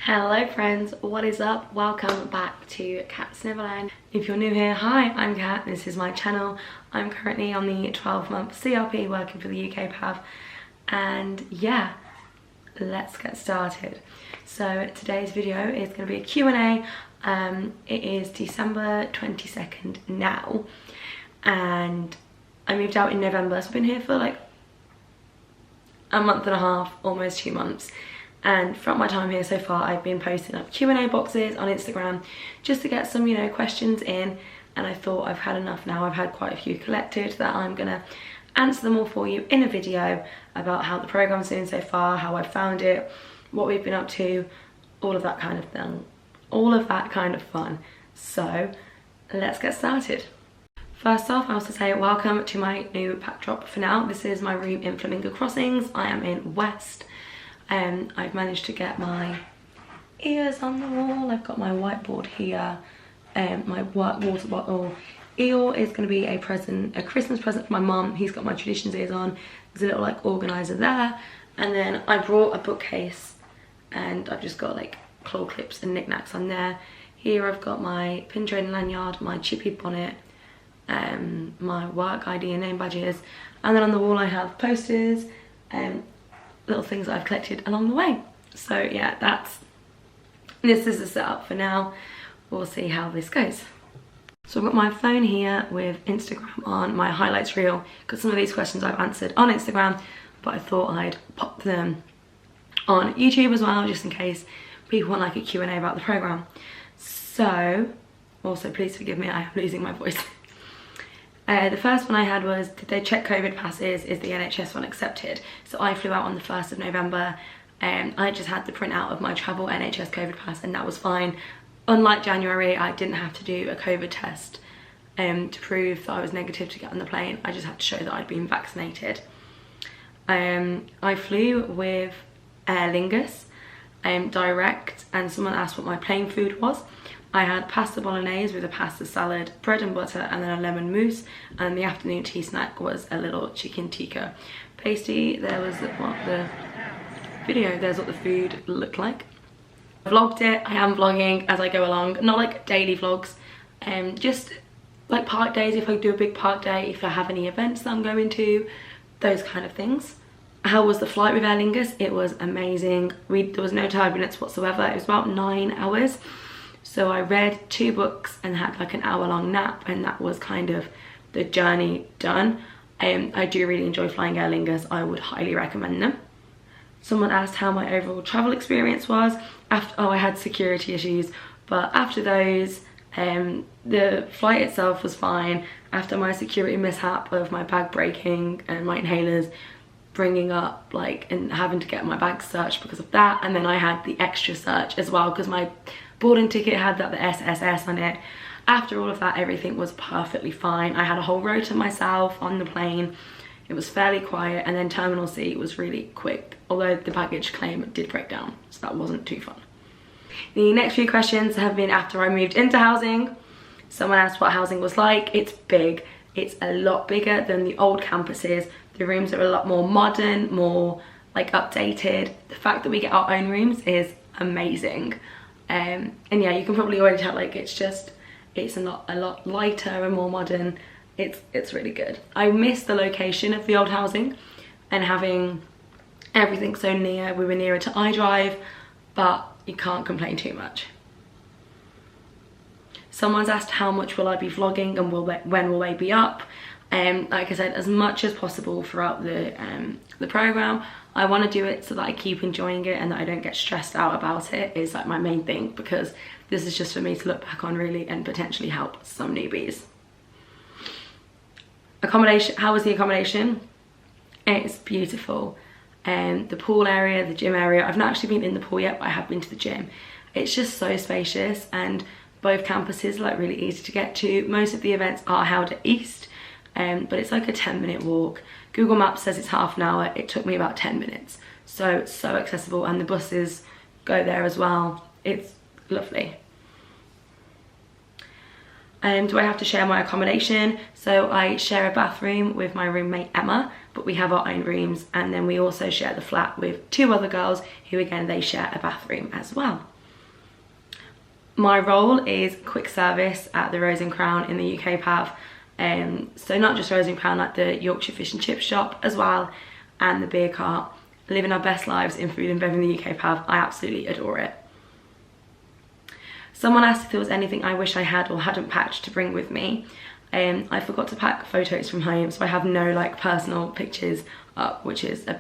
Hello friends, what is up? Welcome back to Kat's Neverland. If you're new here, hi, I'm Kat, this is my channel. I'm currently on the 12-month CRP working for the UK PAV, and yeah, let's get started. So today's video is going to be a Q&A. It is December 22nd now, and I moved out in November, so I've been here for like a month and a half, almost 2 months. And throughout my time here so far, I've been posting up Q&A boxes on Instagram just to get some, questions in. And I thought I've had enough now. I've had quite a few collected that I'm gonna answer them all for you in a video about how the program's doing so far, how I found it, what we've been up to, all of that kind of thing, all of that kind of fun. So let's get started. First off, I also say welcome to my new backdrop for now. This is my room in Flamingo Crossings. I am in West. I've managed to get my ears on the wall. I've got my whiteboard here, my water bottle. Eeyore is going to be a Christmas present for my mum. He's got my traditions ears on. There's a little like organizer there, and then I brought a bookcase, and I've just got like claw clips and knickknacks on there. Here I've got my pin trading lanyard, my chippy bonnet, my work ID and name badges, and then on the wall I have posters and little things that I've collected along the way. So yeah, this is the setup for now. We'll see how this goes. So I've got my phone here with Instagram on, my highlights reel, because some of these questions I've answered on Instagram, but I thought I'd pop them on YouTube as well, just in case people want like a Q&A about the program. So also please forgive me, I am losing my voice. The first one I had was, did they check COVID passes? Is the NHS one accepted? So I flew out on the 1st of November, and I just had the printout of my travel NHS COVID pass, and that was fine. Unlike January, I didn't have to do a COVID test to prove that I was negative to get on the plane. I just had to show that I'd been vaccinated. I flew with Aer Lingus direct, and someone asked what my plane food was. I had pasta bolognese with a pasta salad, bread and butter, and then a lemon mousse, and the afternoon tea snack was a little chicken tikka pasty. There was what the food looked like. I vlogged it. I am vlogging as I go along, not like daily vlogs, just like park days, if I do a big park day, if I have any events that I'm going to, those kind of things. How was the flight with Aer Lingus? It was amazing. There was no turbulence whatsoever. It was about 9 hours. So I read 2 books and had like an hour-long nap, and that was kind of the journey done. I do really enjoy flying Aer Lingus. I would highly recommend them. Someone asked how my overall travel experience was. I had security issues, but after those, the flight itself was fine. After my security mishap of my bag breaking and my inhalers bringing up and having to get my bag searched because of that, and then I had the extra search as well because my boarding ticket had the SSS on it. After all of that, everything was perfectly fine. I had a whole row to myself on the plane. It was fairly quiet, and then Terminal C was really quick, although the baggage claim did break down, so that wasn't too fun. The next few questions have been after I moved into housing. Someone asked what housing was like. It's big. It's a lot bigger than the old campuses. The rooms are a lot more modern, more like updated. The fact that we get our own rooms is amazing. And yeah, you can probably already tell it's a lot lighter and more modern. It's really good. I miss the location of the old housing and having everything so near. We were nearer to iDrive, but you can't complain too much. Someone's asked how much will I be vlogging and when will they be up? Like I said, as much as possible throughout the program. I want to do it so that I keep enjoying it and that I don't get stressed out about it, is like my main thing, because this is just for me to look back on really and potentially help some newbies. Accommodation, how was the accommodation? It's beautiful. The pool area, the gym area, I've not actually been in the pool yet, but I have been to the gym. It's just so spacious, and both campuses are really easy to get to. Most of the events are held at East, but it's like a 10-minute walk. Google Maps says it's half an hour. It took me about 10 minutes. So it's so accessible, and the buses go there as well. It's lovely. Do I have to share my accommodation? So I share a bathroom with my roommate Emma, but we have our own rooms, and then we also share the flat with 2 other girls who, again, they share a bathroom as well. My role is quick service at the Rose and Crown in the UK Pav. So not just Rose and Crown, like the Yorkshire Fish and Chip shop as well, and the beer cart. Living our best lives in food and bev in the UK Pav. I absolutely adore it. Someone asked if there was anything I wish I had or hadn't packed to bring with me. I forgot to pack photos from home, so I have no like personal pictures up, which is a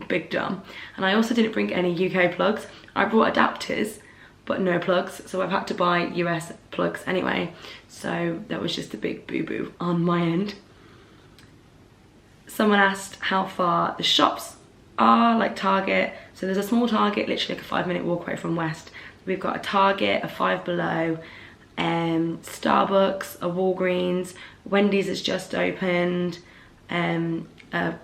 big dumb. And I also didn't bring any UK plugs. I brought adapters, but no plugs, so I've had to buy US plugs anyway. So that was just a big boo-boo on my end. Someone asked how far the shops are, like Target. So there's a small Target, literally like a 5-minute walk away from West. We've got a Target, a Five Below, Starbucks, a Walgreens, Wendy's has just opened, a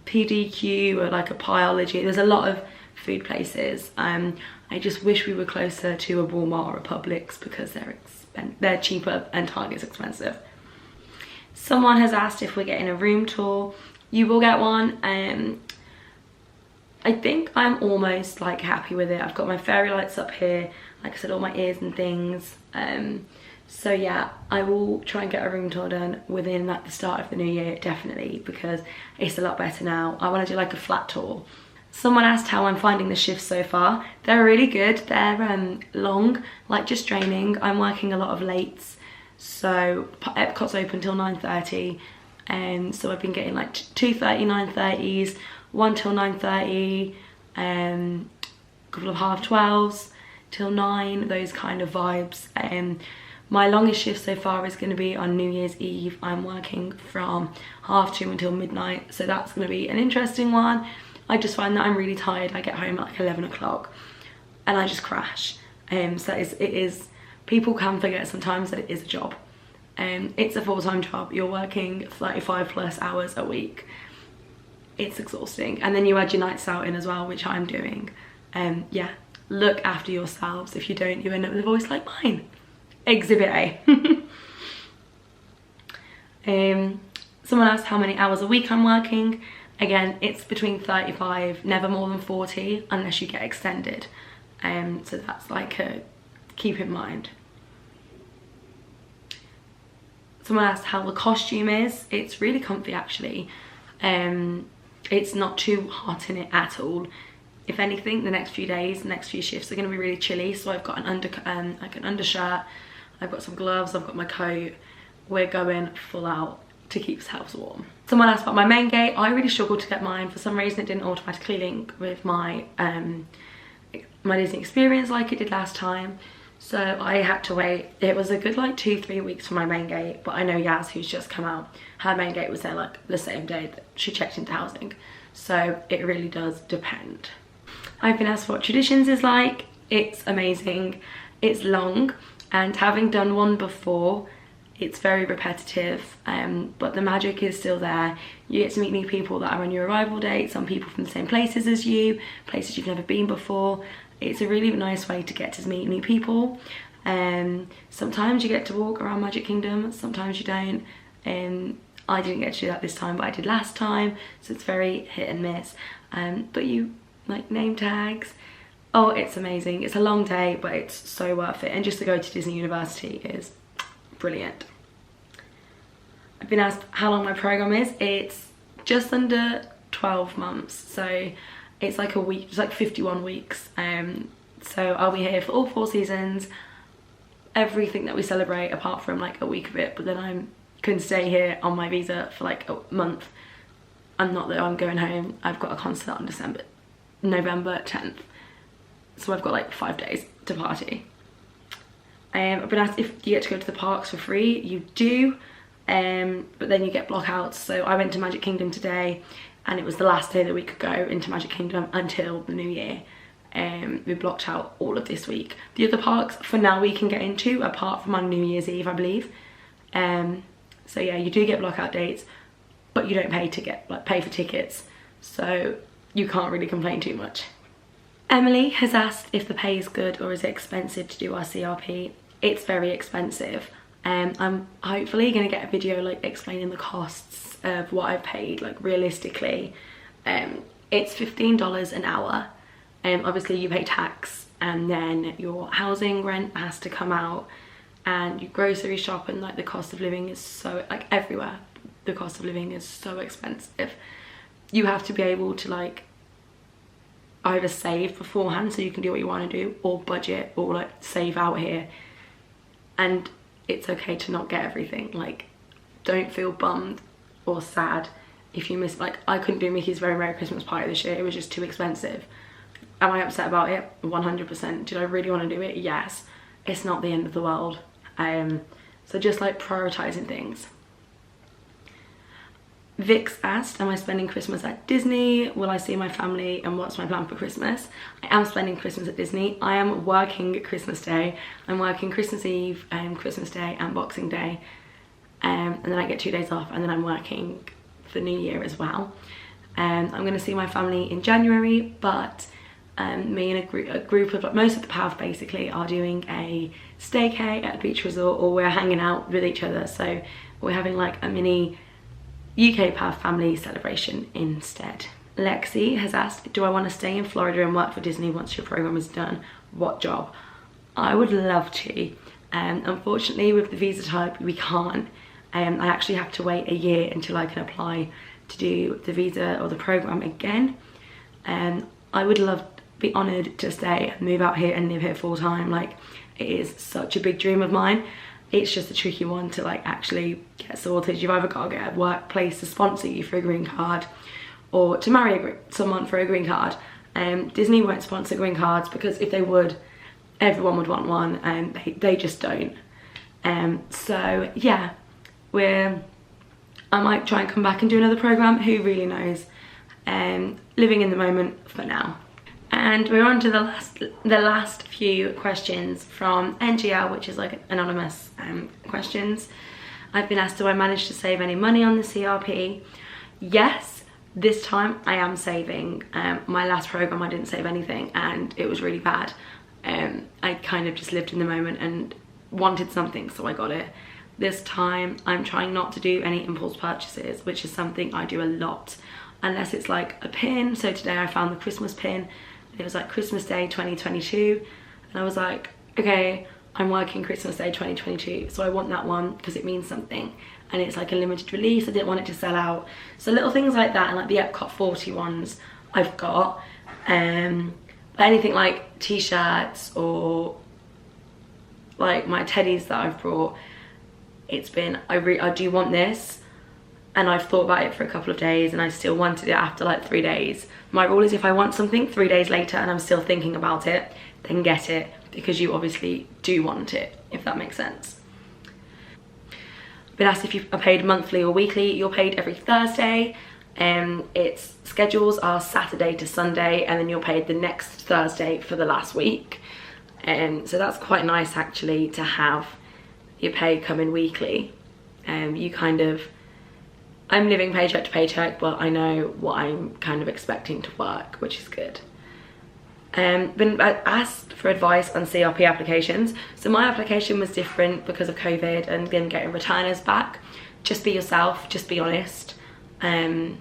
PDQ, or like a Piology. There's a lot of food places. I just wish we were closer to a Walmart or a Publix because they're cheaper and Target's expensive. Someone has asked if we're getting a room tour. You will get one. I think I'm almost like happy with it. I've got my fairy lights up here, like I said, all my ears and things. So yeah, I will try and get a room tour done within like the start of the new year, definitely, because it's a lot better now. I want to do like a flat tour. Someone asked how I'm finding the shifts so far. They're really good. They're long, like just draining. I'm working a lot of lates, so Epcot's open till 9:30, and so I've been getting like 2:30, 9:30s, 1 till 9:30, a couple of 12:30s till 9, those kind of vibes. My longest shift so far is going to be on New Year's Eve. I'm working from 2:30 until midnight, so that's going to be an interesting one. I just find that I'm really tired. I get home at like 11 o'clock and I just crash. So it is, people can forget sometimes that it is a job. It's a full-time job. You're working 35 plus hours a week. It's exhausting. And then you add your nights out in as well, which I'm doing. Yeah, look after yourselves. If you don't, you end up with a voice like mine. Exhibit A. Someone asked how many hours a week I'm working. Again, it's between 35, never more than 40, unless you get extended. So that's like a keep in mind. Someone asked how the costume is. It's really comfy actually. It's not too hot in it at all. If anything, the next few days, the next few shifts are going to be really chilly. So I've got an like an undershirt, I've got some gloves, I've got my coat. We're going full out to keep ourselves warm. Someone asked about my main gate. I really struggled to get mine. For some reason it didn't automatically link with my my Disney experience like it did last time. So I had to wait. It was a good like 2-3 weeks for my main gate, but I know Yaz, who's just come out, her main gate was there like the same day that she checked into housing. So it really does depend. I've been asked what Traditions is like. It's amazing. It's long, and having done one before, it's very repetitive, but the magic is still there. You get to meet new people that are on your arrival date, some people from the same places as you, places you've never been before. It's a really nice way to get to meet new people. Sometimes you get to walk around Magic Kingdom, sometimes you don't. I didn't get to do that this time, but I did last time, so it's very hit and miss. But you like name tags. Oh, it's amazing. It's a long day, but it's so worth it. And just to go to Disney University is brilliant. I've been asked how long my program is. It's just under 12 months, so it's like a week, it's like 51 weeks. So I'll be here for all 4 seasons, everything that we celebrate apart from like a week of it, but then I can stay here on my visa for like a month. And not that I'm going home. I've got a concert on November 10th, so I've got like 5 days to party. I've been asked if you get to go to the parks for free. You do, but then you get blockouts. So I went to Magic Kingdom today, and it was the last day that we could go into Magic Kingdom until the new year. We blocked out all of this week. The other parks for now we can get into, apart from on New Year's Eve, I believe. So yeah, you do get blockout dates, but you don't pay for tickets, so you can't really complain too much. Emily has asked if the pay is good or is it expensive to do our CRP. It's very expensive. I'm hopefully gonna get a video like explaining the costs of what I've paid, like realistically. It's $15 an hour. Obviously you pay tax and then your housing rent has to come out, and you grocery shop, and like the cost of living is so, like everywhere, the cost of living is so expensive. You have to be able to like either save beforehand so you can do what you want to do, or budget, or like save out here. And it's okay to not get everything. Like, don't feel bummed or sad if you miss, like I couldn't do Mickey's Very Merry Christmas Party this year, it was just too expensive. Am I upset about it? 100%. Did I really want to do it? Yes. It's not the end of the world. So just like prioritizing things. Vix asked, am I spending Christmas at Disney? Will I see my family, and what's my plan for Christmas? I am spending Christmas at Disney. I am working Christmas Day. I'm working Christmas Eve, Christmas Day and Boxing Day. And then I get 2 days off, and then I'm working for New Year as well. I'm going to see my family in January, but me and a group of, most of the PAV basically, are doing a staycay at a beach resort, or we're hanging out with each other. So we're having like a mini UK PAV family celebration instead. Lexi has asked, do I want to stay in Florida and work for Disney once your program is done? What job? I would love to. Unfortunately, with the visa type, we can't. I actually have to wait a year until I can apply to do the visa or the program again. I would love, be honoured to stay and move out here and live here full time. Like, it is such a big dream of mine. It's just a tricky one to like actually get sorted. You've either got to get a workplace to sponsor you for a green card, or to marry someone for a green card. Disney won't sponsor green cards, because if they would, everyone would want one, and they just don't. So yeah, I might try and come back and do another program, who really knows. Living in the moment for now. And we're on to the last few questions from NGL, which is like anonymous questions. I've been asked, do I manage to save any money on the CRP? Yes, this time I am saving. My last program I didn't save anything, and it was really bad. I kind of just lived in the moment and wanted something, so I got it. This time I'm trying not to do any impulse purchases, which is something I do a lot, unless it's like a pin. So today I found the Christmas pin. It was like Christmas Day 2022, and I was like, okay, I'm working Christmas Day 2022, so I want that one because it means something, and it's like a limited release. I didn't want it to sell out. So little things like that, and like the Epcot 40 ones I've got. But anything like t-shirts or like my teddies that I've brought, it's been, I do want this, and I've thought about it for a couple of days, and I still wanted it after like 3 days. My rule is, if I want something 3 days later and I'm still thinking about it, then get it, because you obviously do want it, if that makes sense. I've been asked if you are paid monthly or weekly. You're paid every Thursday. Its schedules are Saturday to Sunday, and then you're paid the next Thursday for the last week. So that's quite nice actually, to have your pay come in weekly. You kind of, I'm living paycheck to paycheck, but I know what I'm kind of expecting to work, which is good. Been asked for advice on CRP applications. So my application was different because of COVID and then getting returners back. Just be yourself, just be honest. And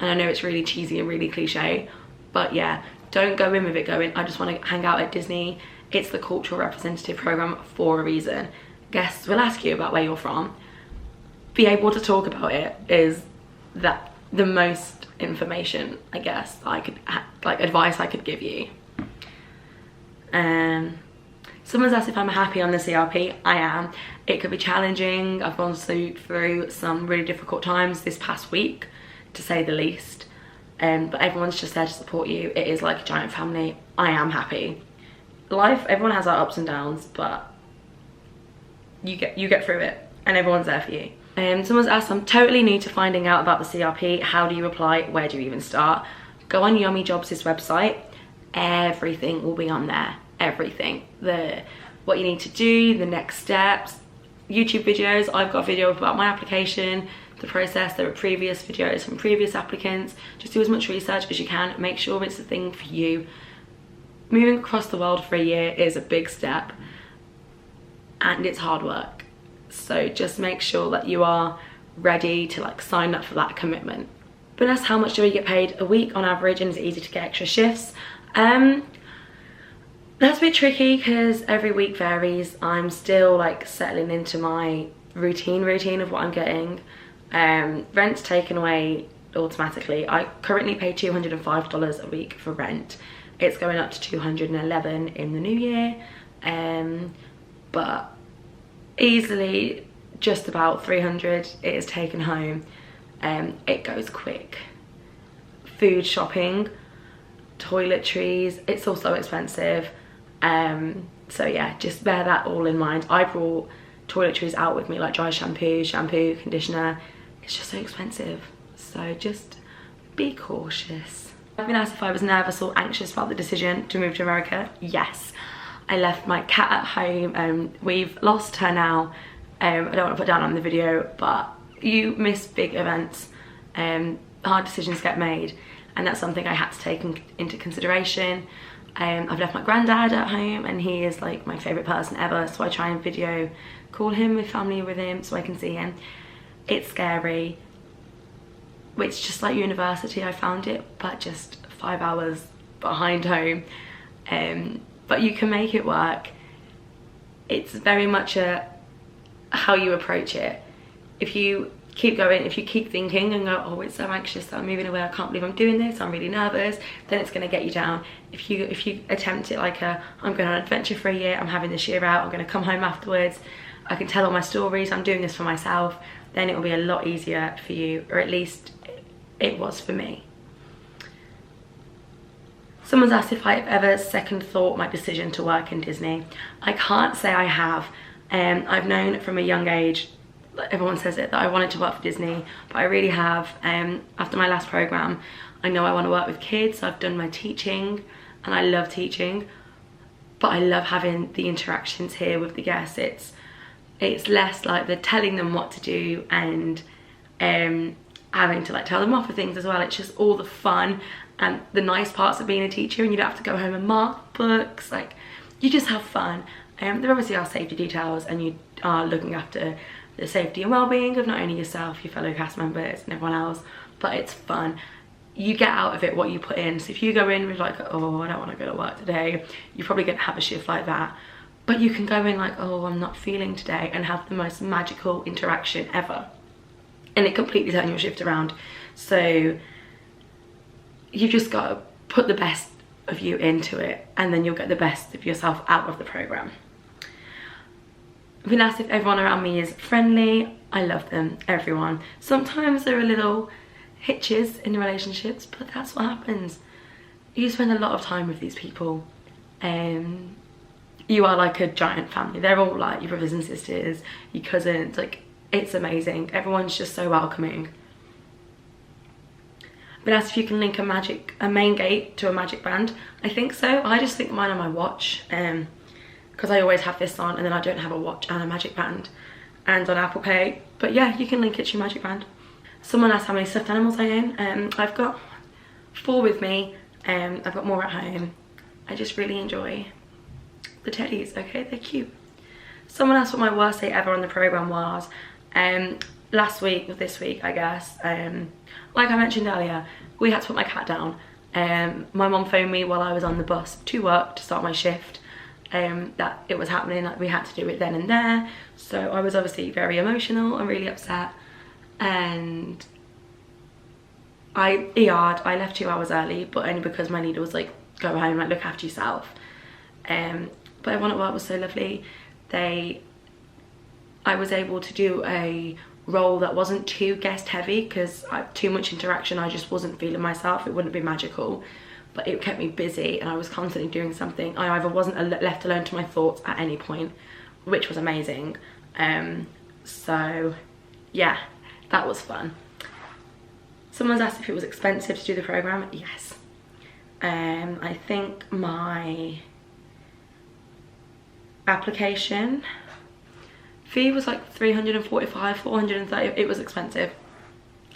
I know it's really cheesy and really cliche, but yeah, don't go in with it going, I just want to hang out at Disney. It's the cultural representative program for a reason. Guests will ask you about where you're from. Be able to talk about it is the most information, I guess, I could, like advice I could give you. Someone's asked if I'm happy on the CRP. I am. It could be challenging. I've gone through some really difficult times this past week, to say the least. But everyone's just there to support you. It is like a giant family. I am happy. Life, everyone has our ups and downs, but you get through it, and everyone's there for you. Someone's asked, I'm totally new to finding out about the CRP. How do you apply? Where do you even start? Go on Yummy Jobs' website. Everything will be on there. Everything. What you need to do, the next steps, YouTube videos. I've got a video about my application, the process. There are previous videos from previous applicants. Just do as much research as you can. Make sure it's the thing for you. Moving across the world for a year is a big step, and it's hard work. So just make sure that you are ready to like sign up for that commitment. But that's how much do we get paid a week on average, and is it easy to get extra shifts? That's a bit tricky because every week varies. I'm still like settling into my routine of what I'm getting. Rent's taken away automatically. I currently pay $205 a week for rent. It's going up to $211 in the new year, but easily just about $300 it is taken home. It goes quick. Food shopping, toiletries, it's also expensive. So yeah, just bear that all in mind. I brought toiletries out with me, like dry shampoo, conditioner. It's just so expensive, so just be cautious. I've been asked if I was nervous or anxious about the decision to move to America. Yes, I left my cat at home. We've lost her now. I don't want to put down on the video, but you miss big events. Hard decisions get made, and that's something I had to take into consideration. I've left my granddad at home, and he is like my favourite person ever, so I try and video call him with family with him so I can see him. It's scary. It's just like university, I found it, but just 5 hours behind home. But you can make it work. It's very much how you approach it. If you keep going, if you keep thinking and go, oh, it's so anxious that I'm moving away, I can't believe I'm doing this, I'm really nervous, then it's going to get you down. If you attempt it like I'm going on an adventure for a year, I'm having this year out, I'm going to come home afterwards, I can tell all my stories, I'm doing this for myself, then it will be a lot easier for you, or at least it was for me. Someone's asked if I've ever second thought my decision to work in Disney. I can't say I have. I've known from a young age, everyone says it, that I wanted to work for Disney, but I really have. After my last program, I know I want to work with kids. I've done my teaching and I love teaching, but I love having the interactions here with the guests. It's less like the telling them what to do and having to like tell them off for things as well. It's just all the fun and the nice parts of being a teacher, and you don't have to go home and mark books. Like, you just have fun. There obviously are safety details, and you are looking after the safety and well-being of not only yourself, your fellow cast members and everyone else, but it's fun. You get out of it what you put in. So if you go in with like, oh, I don't want to go to work today, you're probably going to have a shift like that. But you can go in like, oh, I'm not feeling today, and have the most magical interaction ever. And it completely turns your shift around. So you just got to put the best of you into it, and then you'll get the best of yourself out of the program. I've been asked if everyone around me is friendly. I love them, everyone. Sometimes there are little hitches in relationships, but that's what happens. You spend a lot of time with these people, and you are like a giant family. They're all like your brothers and sisters, your cousins. Like, it's amazing. Everyone's just so welcoming. I've been asked if you can link a main gate to a magic band. I think so. I just think mine on my watch, because I always have this on, and then I don't have a watch and a magic band, and on Apple Pay. But yeah, you can link it to your magic band. Someone asked how many stuffed animals I own. I've got 4 with me. I've got more at home. I just really enjoy the teddies. Okay, they're cute. Someone asked what my worst day ever on the program was. Last week, or this week, I guess. Like I mentioned earlier, we had to put my cat down. My mum phoned me while I was on the bus to work to start my shift. That it was happening, like we had to do it then and there. So I was obviously very emotional and really upset, and I ER'd. I left 2 hours early, but only because my leader was like, go home, like look after yourself. But everyone at work was so lovely. I was able to do a role that wasn't too guest heavy, because I had too much interaction. I just wasn't feeling myself. It wouldn't be magical, but it kept me busy, and I was constantly doing something. I either wasn't left alone to my thoughts at any point, which was amazing. So yeah, that was fun. Someone's asked if it was expensive to do the program. Yes. I think my application fee was like $345, $430. It was expensive.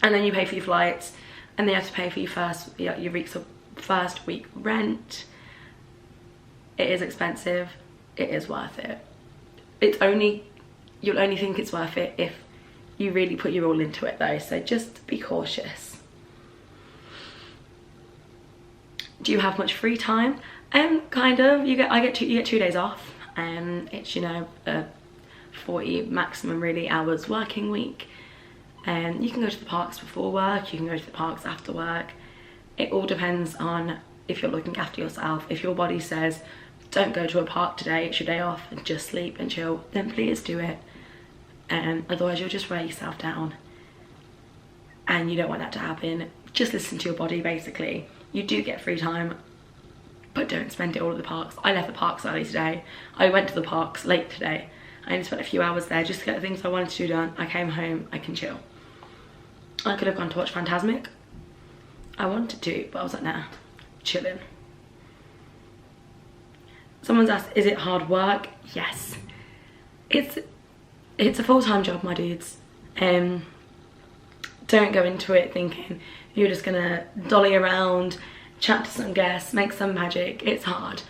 And then you pay for your flights, and then you have to pay for your first week rent. It is expensive. It is worth it. You'll only think it's worth it if you really put your all into it though, so just be cautious. Do you have much free time? Kind of. You get 2 days off. It's, you know, a 40 maximum really hours working week. You can go to the parks before work, you can go to the parks after work. It all depends on if you're looking after yourself. If your body says, don't go to a park today, it's your day off, and just sleep and chill, then please do it. Otherwise you'll just wear yourself down, and you don't want that to happen. Just listen to your body, basically. You do get free time, but don't spend it all at the parks. I left the parks early today. I went to the parks late today. I only spent a few hours there just to get the things I wanted to do done. I came home, I can chill. I could have gone to watch Fantasmic. I wanted to, but I was like, nah, chilling. Someone's asked, is it hard work? Yes. It's a full-time job, my dudes. Don't go into it thinking you're just gonna dolly around, chat to some guests, make some magic. It's hard.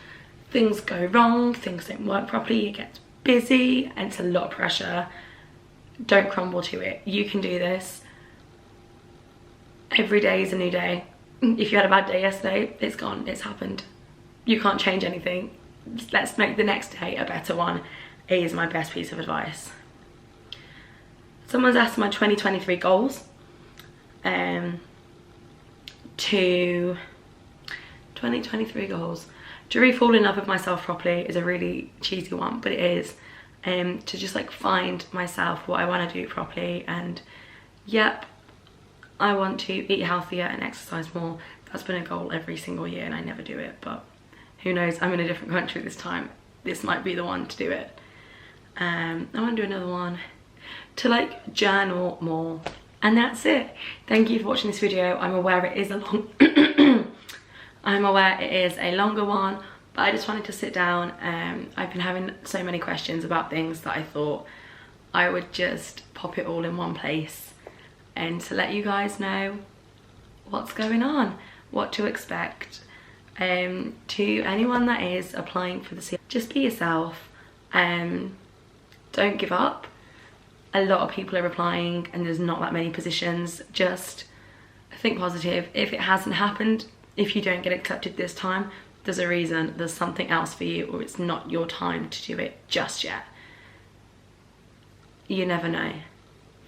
Things go wrong, things don't work properly, it gets busy, and it's a lot of pressure. Don't crumble to it. You can do this. Every day is a new day. If you had a bad day yesterday, it's gone, it's happened. You can't change anything. Let's make the next day a better one, is my best piece of advice. Someone's asked my 2023 goals. To 2023 goals. To really fall in love with myself properly is a really cheesy one, but it is. To just like find myself, what I want to do properly, and yep, I want to eat healthier and exercise more. That's been a goal every single year and I never do it, but who knows, I'm in a different country this time. This might be the one to do it. I want to do another one. To like journal more. And that's it. Thank you for watching this video. I'm aware it is a long I'm aware it is a longer one, but I just wanted to sit down. I've been having so many questions about things that I thought I would just pop it all in one place and to let you guys know what's going on, what to expect. To anyone that is applying for the CRP, just be yourself. Don't give up. A lot of people are applying and there's not that many positions. Just think positive. If it hasn't happened, if you don't get accepted this time, there's a reason, there's something else for you, or it's not your time to do it just yet. You never know.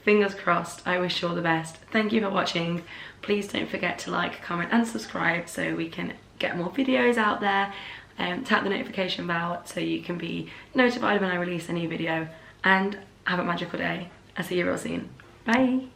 Fingers crossed. I wish you all the best. Thank you for watching. Please don't forget to like, comment and subscribe so we can get more videos out there. Tap the notification bell so you can be notified when I release a new video, and have a magical day. I'll see you real soon. Bye.